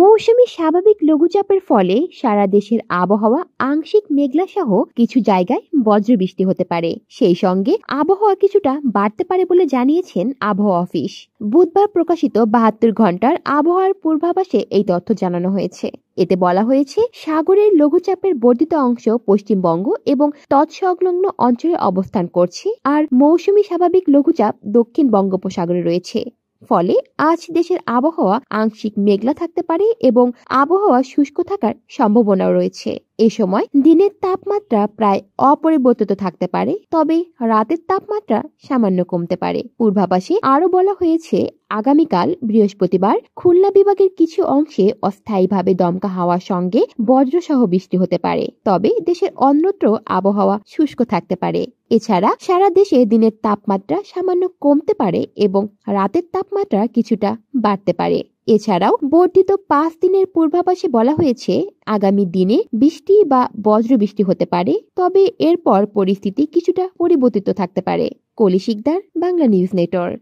মৌসুমী স্বাভাবিক লঘুচাপের ফলে সারা দেশের আবহাওয়া আংশিক মেঘলা সহ কিছু জায়গায় বজ্রবৃষ্টি হতে পারে। সেই সঙ্গে আবহাওয়া কিছুটা বাড়তে পারে বলে জানিয়েছেন আবহাওয়া অফিস। বুধবার প্রকাশিত ৭২ ঘন্টার আবহাওয়ার পূর্বাভাসে এই তথ্য জানানো হয়েছে। এতে বলা হয়েছে, সাগরের লঘুচাপের বর্ধিত অংশ পশ্চিমবঙ্গ এবং তৎসংলগ্ন অঞ্চলে অবস্থান করছে, আর মৌসুমী স্বাভাবিক লঘুচাপ দক্ষিণ বঙ্গোপসাগরে রয়েছে। ফলে আজ দেশের আবহাওয়া আংশিক মেঘলা থাকতে পারে এবং আবহাওয়া শুষ্ক থাকার সম্ভাবনাও রয়েছে। এ সময় দিনের তাপমাত্রা প্রায় অপরিবর্তিত থাকতে পারে, তবে রাতের তাপমাত্রা সামান্য কমতে পারে। পূর্বাভাসে আরো বলা হয়েছে, আগামীকাল বৃহস্পতিবার খুলনা বিভাগের কিছু অংশে অস্থায়ীভাবে দমকা হাওয়ার সঙ্গে বজ্রসহ বৃষ্টি হতে পারে, তবে দেশের অন্যত্র আবহাওয়া শুষ্ক থাকতে পারে। এছাড়া সারা দেশে দিনের তাপমাত্রা সামান্য কমতে পারে এবং রাতের তাপমাত্রা কিছুটা বাড়তে পারে। এছাড়াও বর্ধিত ৫ দিনের পূর্বাভাসে বলা হয়েছে, আগামী দিনে বৃষ্টি বা বজ্রবৃষ্টি হতে পারে, তবে এরপর পরিস্থিতি কিছুটা পরিবর্তিত থাকতে পারে। কলি শিকদার, বাংলা নিউজ নেটওয়ার্ক।